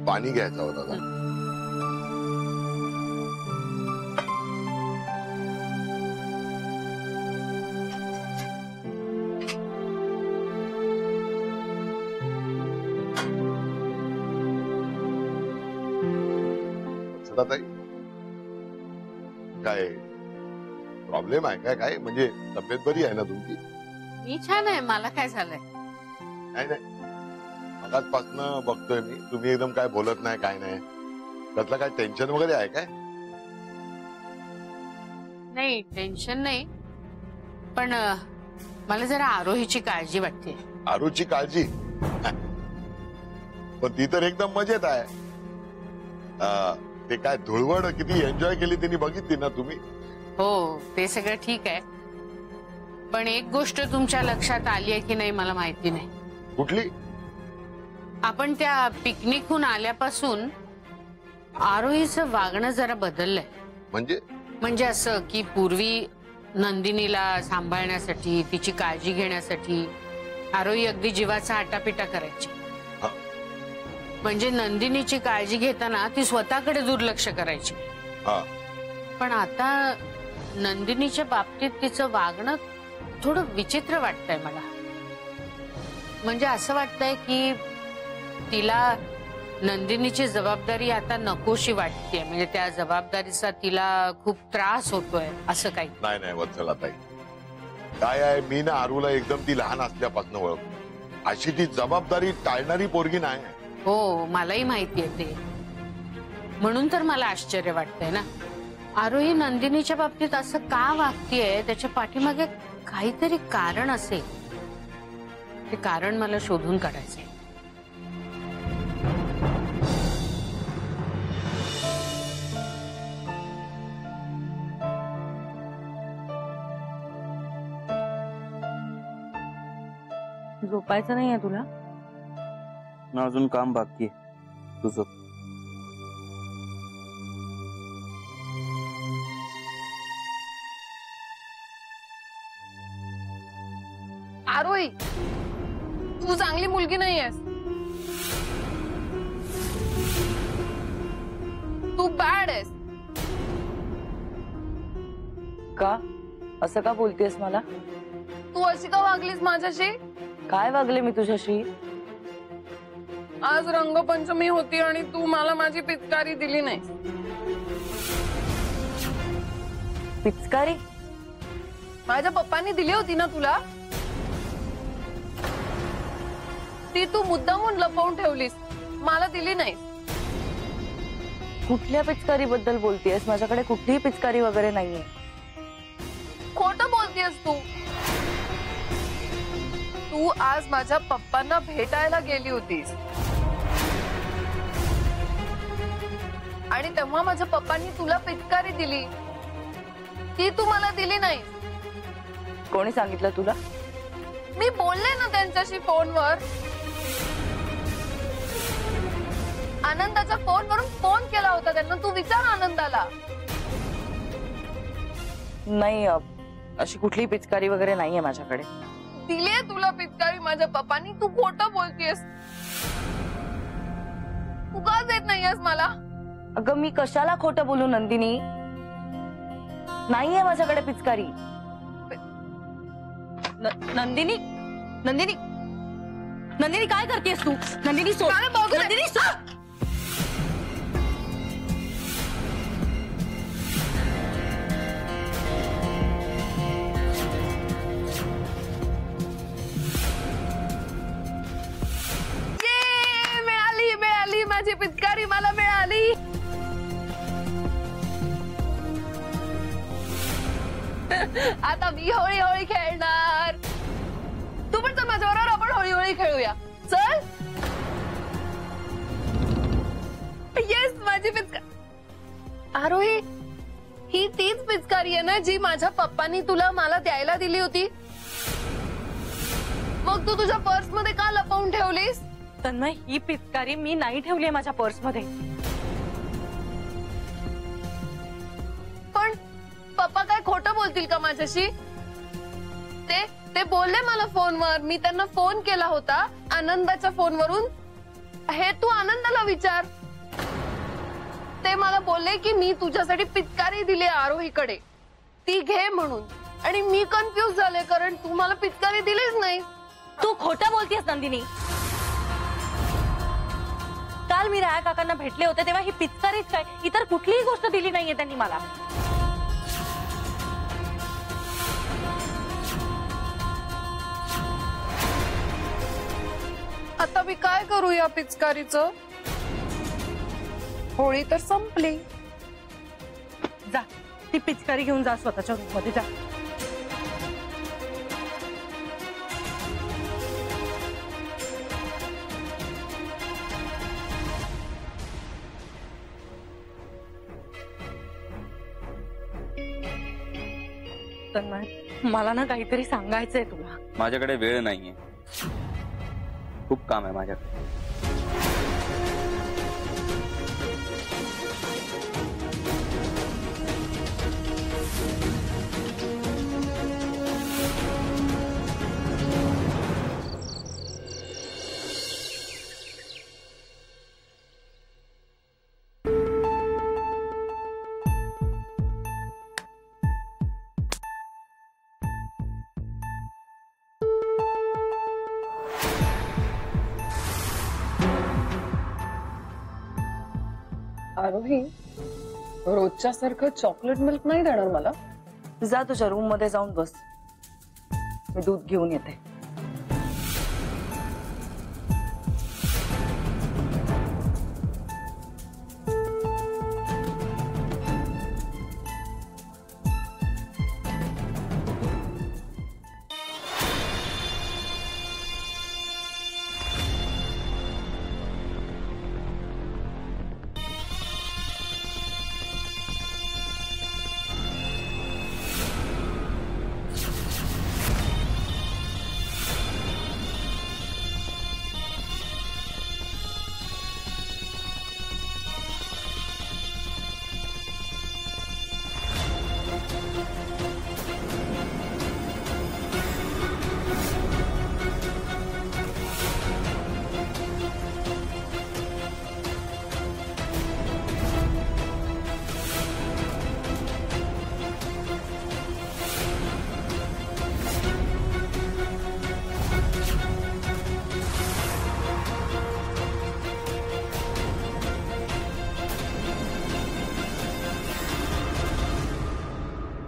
पाणी घ्यायचं होतं का? ताई काय प्रॉब्लेम आहे काय? काय म्हणजे तब्येत बरी आहे ना तुमची? मी छान आहे, मला काय झालंय? नाही नाही, मगाचपासनं बघतोय मी, तुम्ही एकदम काय बोलत नाही, काय नाही. त्यातलं काय टेन्शन वगैरे आहे काय? नाही टेन्शन नाही, पण मला जरा आरोहीची काळजी वाटते. आरूची काळजी? पण ती तर एकदम मजेत आहे. ते काय धुळवड किती एन्जॉय केली तिने बघितली ना तुम्ही? हो ते सगळं ठीक आहे, पण एक गोष्ट तुमच्या लक्षात आली आहे की नाही मला माहिती नाही. कुठली? आपण त्या पिकनिकहून आल्यापासून आरोहीचं वागणं जरा बदललंय. म्हणजे असं की पूर्वी नंदिनीला सांभाळण्यासाठी, तिची काळजी घेण्यासाठी आरोही अगदी जीवाचा आटापिटा करायची. म्हणजे नंदिनीची काळजी घेताना ती स्वतःकडे दुर्लक्ष करायची. पण आता नंदिनीच्या बाबतीत तिचं वागणं थोडं विचित्र वाटतंय मला. म्हणजे असं वाटतंय की तिला नंदिनीची जबाबदारी आता नकोशी वाटतेय. म्हणजे त्या जबाबदारीचा तिला खूप त्रास होतोय असं काही. नाही नाही वत्सला ताई, काय आहे, मी ना आरूला एकदम ती लहान असल्यापासून ओळखतो. अशी ती जबाबदारी टाळणारी पोरगी नाही. हो मलाही माहितीये ते, म्हणून तर मला आश्चर्य वाटतंय ना. आरोही नंदिनीच्या बाबतीत असं का वागतेय, त्याच्या पाठीमागे काहीतरी कारण असेल. ते कारण मला शोधून काढायचंय. झोपायचं नाहीये तुला? ना अजून काम बाकी आहे तुझं. आरोही तू चांगली मुलगी नाहीयेस, तू बॅड आहेस. का असं का बोलतेस मला? तू अशी का वागलीस माझ्याशी? काय वागले मी तुझ्याशी? आज रंगपंचमी होती आणि तू मला माझी पिचकारी दिली नाही. पिचकारी? माझ्या पप्पांनी दिली होती ना तुला, ती तू मुद्दामून लपवून ठेवलीस, मला दिली नाही. कुठल्या पिचकारी बद्दल बोलतेस? माझ्याकडे कुठलीही पिचकारी वगैरे नाहीये. खोटं बोलतेस तू. तू आज माझ्या पप्पांना भेटायला गेली होतीस आणि तेव्हा माझ्या पप्पांनी तुला पिचकारी दिली, ती तू मला दिली नाही. कोणी सांगितलं तुला? मी बोलले ना त्यांच्याशी फोनवर. आनंदाच्या फोनवरून फोन केला होता त्यांना, तू विचार आनंदाला. नाही, अशी कुठली पिचकारी वगैरे नाहीये माझ्याकडे. दिलीये तुला पिचकारी माझ्या पप्पांनी, तू खोटं बोलतेस. तू का देत नाहीयेस मला? अगं मी कशाला खोटं बोलू नंदिनी? नाहीये माझ्याकडे पिचकारी. नंदिनी, नंदिनी, नंदिनी काय करतेस तू? नंदिनी सोड. नंदिनी सोड. मिळाली माझी पिचकारी, मला मिळाली. आता मी होळी होळी खेळणार. तू पण चल माझ्याबरोबर, आपण होळी होळी खेळूया. चल. येस माझी पिचकारी. आरोही ही तीच पिचकारी आहे ना जी माझ्या पप्पांनी तुला मला द्यायला दिली होती? मग तू तुझ्या पर्स मध्ये का लपवून ठेवलीस? तन्मय, ही पिचकारी मी नाही ठेवली आहे माझ्या पर्स मध्ये. पण पप्पा काय खोटं बोलतील का माझ्याशी? ते बोलले मला फोनवर, मी त्यांना फोन केला होता आनंदाच्या फोनवरून. हे तू आनंदाला विचार. ते मला बोलले की मी तुझ्यासाठी पिचकारी दिली आरोहीकडे, ती घे म्हणून. आणि मी कन्फ्युज झाले कारण तू मला पिचकारी दिलीच नाही. तू खोटं बोलतेस नंदिनी. काल मी राया काकांना भेटले होते तेव्हा ही पिचकारीच काय, इतर कुठलीही गोष्ट दिली नाहीये त्यांनी मला. आता मी काय करू या पिचकारीचं? होळी तर संपली. जा ती पिचकारी घेऊन जा स्वतःच्या रूम मध्ये जा. तन्मय, मला ना काहीतरी सांगायचंय तुला. माझ्याकडे वेळ नाहीये, खूप काम आहे माझ्याकडे. आरोही, रोजच्या सारखं चॉकलेट मिल्क नाही देणार मला? जा तुझ्या रूम मध्ये जाऊन बस, मी दूध घेऊन येते.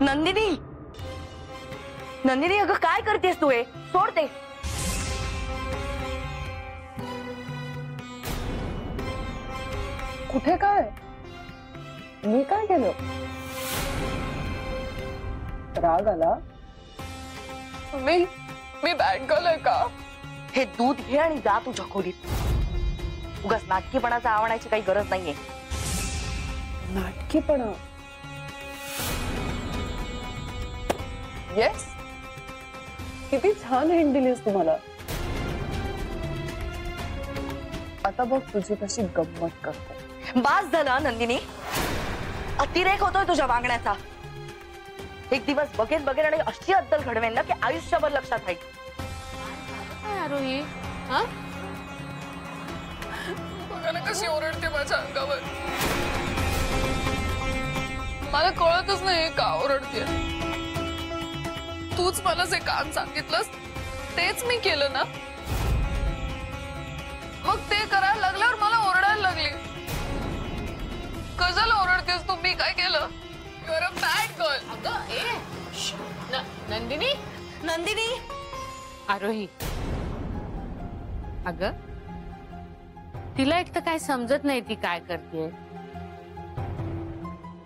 नंदिनी, नंदिनी अगं काय करतेस तू? हे सोड ते. कुठे काय? मी काय केलं? राग आला? मी बॅड गर्ल आहे का? हे दूध घे आणि जा तुझ्या खोलीत. उगाच नाटकीपणाचा आवडायची काही गरज नाहीये. नाटकीपणा? येस, किती छान हिंट दिलीस तुम्हाला. आता बघ तुझी कशी गंमत करते. बास झालं नंदिनी, अतिरेक होतोय तुझ्या वागण्याचा. एक दिवस बघेन बघेन आणि अशी अद्दल घडवेन ना की आयुष्यभर लक्षात राहील. आरोही, बघा ना कशी ओरडते माझ्या अंगावर. मला कळतच नाही का ओरडते. तूच मला जे काम सांगितलंस तेच मी केलं ना, मग ते करायला लागल्यावर मला ओरडायला लागली. कशाला ओरडतेस तू? मी काय केलं? You are a bad girl. अगं ए नंदिनी, नंदिनी. आरोही, अगं तिला एक तर काय समजत नाही ती काय करते.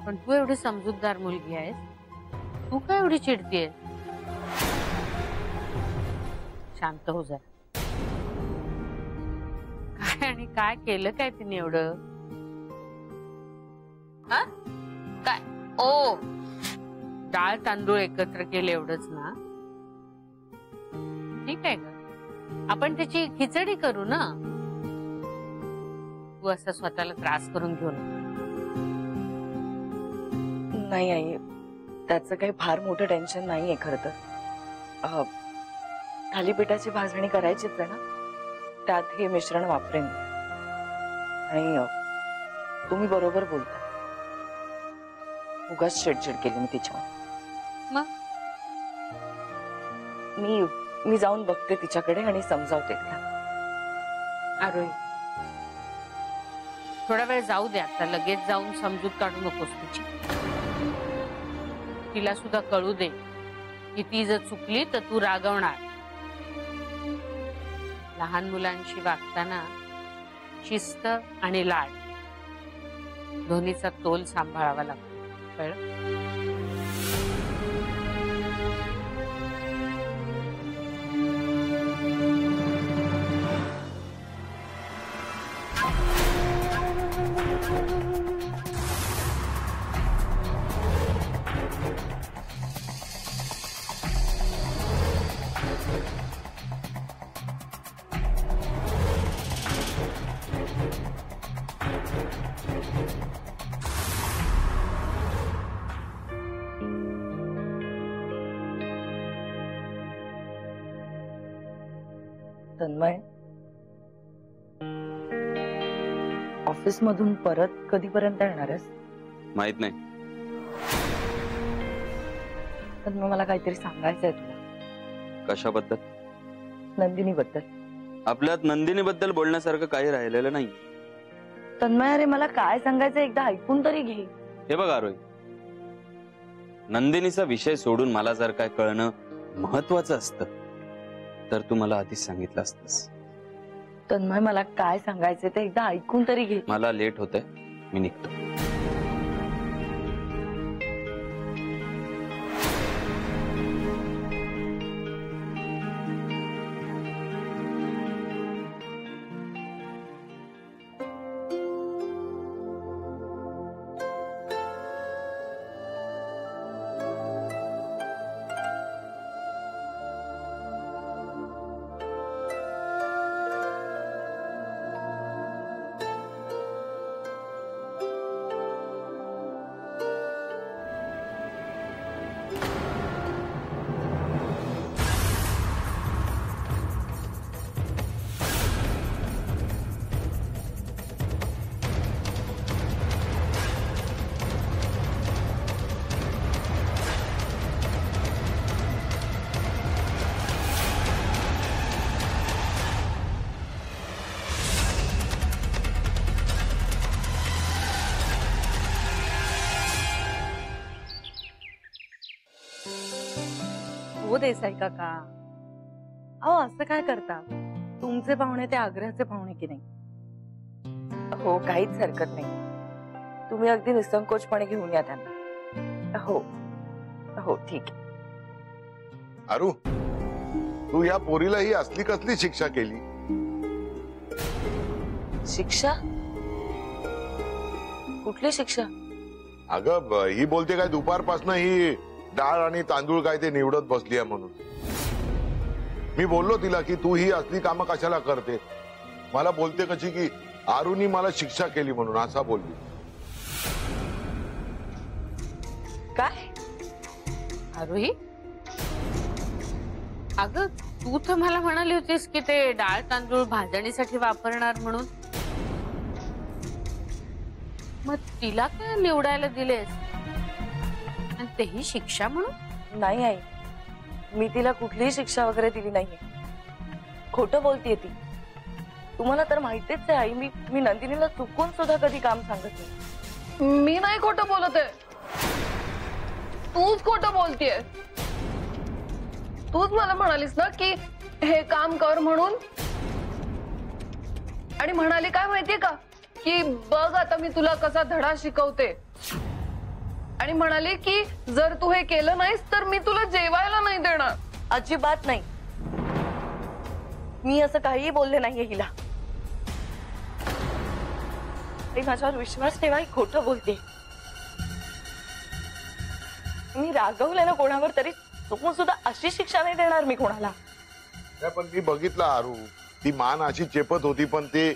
पण तू एवढी समजूतदार मुलगी आहेस, तू काय एवढी चिडतीये? शांत हो जरा. काय आणि काय केलं काय तिने एवढं? काय? ओ, डाळ तांदूळ एकत्र केले एवढंच ना? ठीक आहे ग, आपण त्याची खिचडी करू ना. तू असं स्वतःला त्रास करून घेऊ नका. नाही आई, त्याचं काही फार मोठं टेन्शन नाहीये खरं तर. थालीपीठाची भाजणी करायचीच आहे ना, त्यात हे मिश्रण वापरेन. आणि तुम्ही बरोबर बोलता, उगाच चिडचिड केली मी तिच्यावर. मग मी जाऊन बघते तिच्याकडे आणि समजावते तिला. आरोही, थोडा वेळ जाऊ दे, आता लगेच जाऊन समजूत काढू नकोस तिची. तिला सुद्धा कळू दे की ती जर चुकली तर तू रागवणार. लहान मुलांशी वागताना शिस्त आणि लाड दोन्हीचा तोल सांभाळावा लागतो, कळलं? तन्मय, ऑफिस मधून परत कधीपर्यंत येणार आहेस? माहित नाही. तन्मय, मला काहीतरी सांगायचंय तुला. कशाबद्दल? नंदिनी बद्दल. आपल्यात नंदिनी बद्दल बोलण्यासारखं काही राहिलेलं नाही. तन्मय, अरे मला काय सांगायचं एकदा ऐकून तरी घे. हे बघ आरोही, नंदिनीचा विषय सोडून मला जर काय कळणं महत्वाचं असतं तर तू मला आधीच सांगितलं असतंस. तन्मय, मला काय सांगायचं ते एकदा ऐकून तरी घे. मला लेट होतंय, मी निघतो. हो देसाई काका, अहो असं काय करता? तुमचे पाहुणे ते आग्र्याचे पाहुणे की नाही? हो, काहीच हरकत नाही. तुम्ही अगदी निसंकोचपणे घेऊन या त्यांना. हो हो, ठीक आहे. अरू, तू या पोरीला ही असली कसली शिक्षा केली? शिक्षा? कुठली शिक्षा? अगं, ही बोलते काय दुपारपासून ही डाळ आणि तांदूळ काय ते निवडत बसली आहे म्हणून. मी बोललो तिला की तू ही असली कामं कशाला करते. मला बोलते कशी की आरुनी मला शिक्षा केली म्हणून, असा बोलली. काय? आरोही, अगं तू तर मला म्हणाली होतीस की ते डाळ तांदूळ भाजणीसाठी वापरणार म्हणून. मग तिला काय निवडायला दिलेस, आणि तेही शिक्षा म्हणून? नाही आई, मी तिला कुठलीही शिक्षा वगैरे दिली नाहीये. खोटं बोलतीये ती. तुम्हाला तर माहितीच आहे आई, मी नंदिनीला चुकून सुद्धा कधी काम सांगत नाही. मी नाही खोटं बोलत आहे, तूच खोटं बोलतीये. तूच मला म्हणालीस ना की हे काम कर म्हणून, आणि म्हणाली काय माहितीये का की बघ आता मी तुला कसा धडा शिकवते, आणि म्हणाली की जर तू हे केलं नाहीस तर मी तुला जेवायला नाही देणार. अजिबात नाही, मी असं काहीही बोलले नाहीये हिला. माझ्यावर विश्वास ठेवा, ही खोटं बोलते. मी रागवले ना कोणावर तरी चुकून सुद्धा अशी शिक्षा नाही देणार मी कोणाला. पण मी बघितलं आरू, ती मान अशी चेपत होती पण ते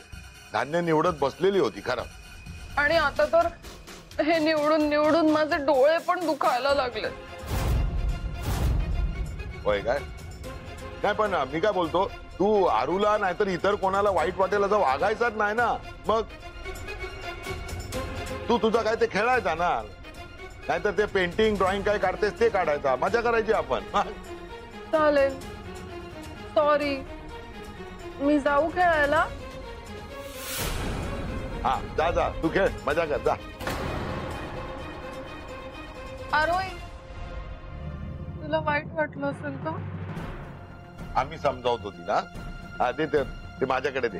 धान्य निवडत बसलेली होती खरं. आणि आता तर हे निवडून निवडून माझे डोळे पण दुखायला लागले. होय काय? नाही पण मी काय बोलतो, तू आरूला नाहीतर इतर कोणाला वाईट वाटेल असं वागायचाच नाही ना. मग तू तुझा काय ते खेळायचा ना, नाहीतर ते पेंटिंग ड्रॉइंग काय काढतेस ते काढायचा, मजा करायची आपण. चालेल, सॉरी. मी जाऊ खेळायला? हा जा जा, तू खेळ, मजा कर, जा. आरोही, तुला वाईट वाटलं असेल का? आम्ही समजावतो तिला. हा दे ते माझ्याकडे दे.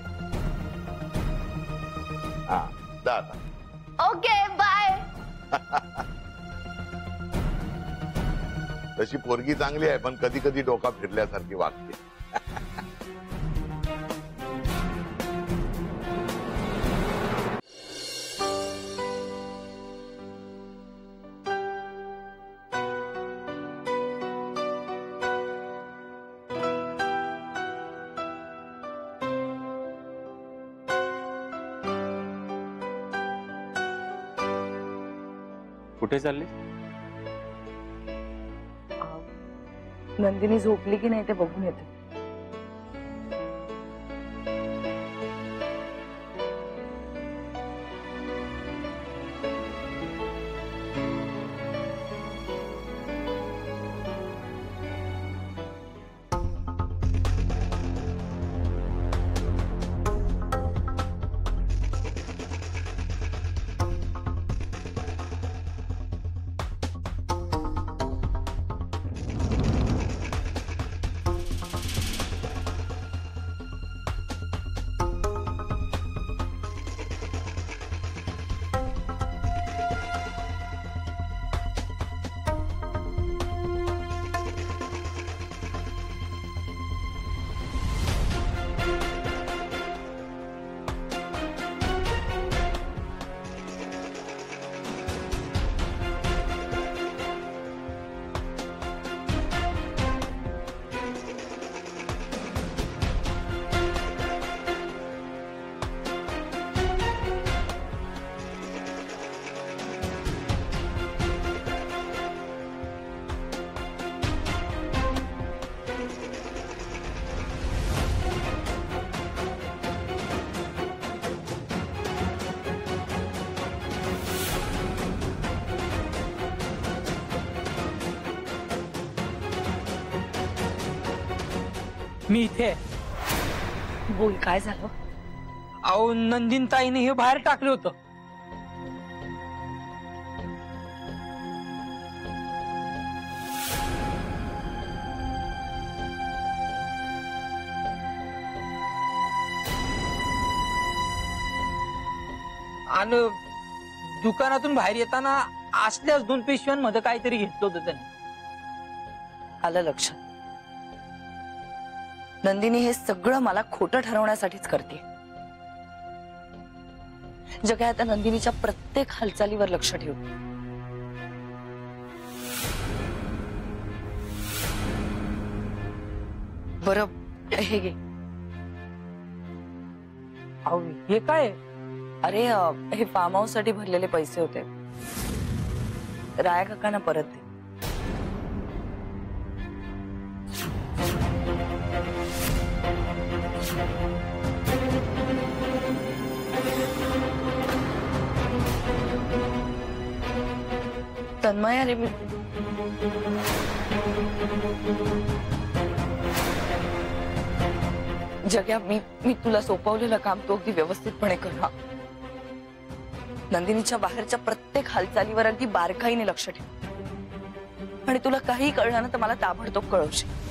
हा जा आता. Okay, bye. तशी पोरगी चांगली आहे, पण कधी कधी डोका फिरल्यासारखी वागते. कुठे चालले? नंदिनी झोपली की नाही ते बघून येते. मी इथे. बोल, काय झालं? अहो, नंदिन ताईने हे बाहेर टाकलं होतं. आणि दुकानातून बाहेर येताना असल्याच 2 पिशव्यांमध्ये काहीतरी घेतलं होतं त्यांनी. आलं लक्षात. नंदिनी हे सगळं मला खोटं ठरवण्यासाठीच करते. जग्या आता नंदिनीच्या प्रत्येक हालचालीवर लक्ष ठेवू. बरं, हे घे. अहो, हे काय? अरे, हे फार्म हाऊस साठी भरलेले पैसे होते. राया काकांना परत दे. तन्मय, अरे मी जग्या, मी तुला सोपवलेलं काम तू अगदी व्यवस्थितपणे कर. नंदिनीच्या बाहेरच्या प्रत्येक हालचालीवर अगदी बारकाईने लक्ष ठेव. आणि तुला काही कळलं ना तर मला ताबडतोब कळवशील.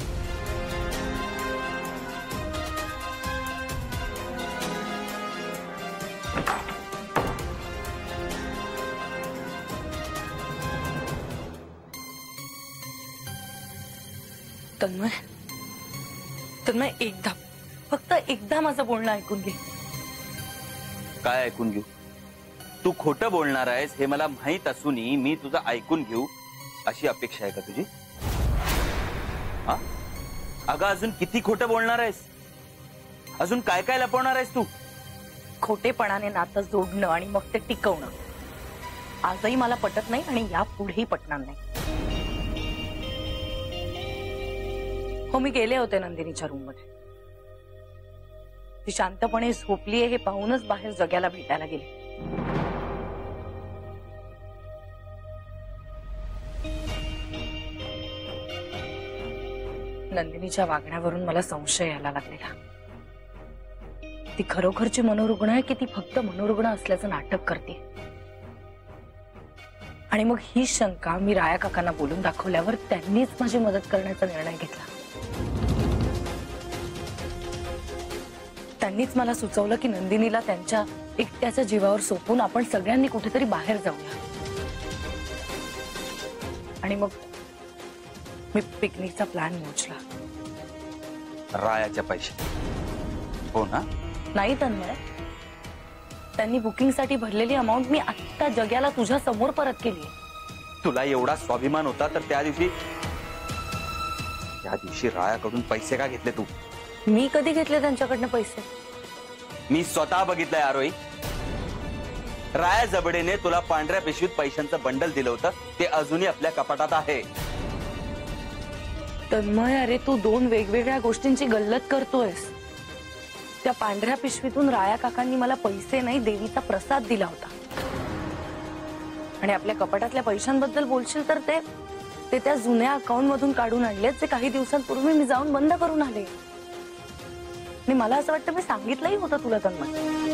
तन्मय, तन्मय, एकदा, फक्त एकदा माझं बोलणं ऐकून घे. काय ऐकून घेऊ? तू खोटं बोलणार आहेस हे मला माहित असूनही मी तुझं ऐकून घेऊ अशी अपेक्षा आहे का तुझी? हा, अगं अजून किती खोटं बोलणार आहेस? अजून काय काय लपवणार आहेस तू? खोटेपणाने नातं जोडणं आणि मग ते टिकवणं आजही मला पटत नाही आणि यापुढेही पटणार नाही. हो, मी गेले होते नंदिनीच्या रूम मध्ये. ती शांतपणे झोपलीये हे पाहूनच बाहेर जग्याला भेटायला गेले. नंदिनीच्या वागण्यावरून मला संशय यायला लागलेला. ती खरोखरची मनोरुग्ण आहे की ती फक्त मनोरुग्ण असल्याचं नाटक करते. आणि मग ही शंका मी राया काकांना बोलून दाखवल्यावर त्यांनीच माझी मदत करण्याचा निर्णय घेतला. त्यांनीच मला सुचवलं की नंदिनीला त्यांच्या एकट्याच्या जीवावर सोपून आपण सगळ्यांनी कुठेतरी बाहेर जाऊया. आणि मग मी पिकनिकचा प्लॅन मोजला. रायाच्या पैसे हो ना? नाही तन्मय, त्यांनी बुकिंगसाठी भरलेली अमाऊंट मी आत्ता जग्याला तुझ्या समोर परत केली. तुला एवढा स्वाभिमान होता तर त्या दिवशी रायाकडून पैसे का घेतले तू? मी कधी घेतले त्यांच्याकडनं पैसे? मी स्वतः बघितलंय आरोही. राया जबडेने तुला पांढऱ्या पिशवीत पैशांचं बंडल दिलं होतं, ते अजूनही आपल्या कपाटात आहे. तन्मय, अरे तू दोन वेगवेगळ्या गोष्टींची गल्लत करतोयस. त्या पांढऱ्या पिशवीतून राया काकांनी मला पैसे नाही, देवीचा प्रसाद दिला होता. आणि आपल्या कपाटातल्या पैशांबद्दल बोलशील तर ते त्या जुन्या अकाउंट मधून काढून आणले, जे काही दिवसांपूर्वी मी जाऊन बंद करून आले. आणि मला असं वाटतं मी सांगितलंही होतं तुला तन्मय.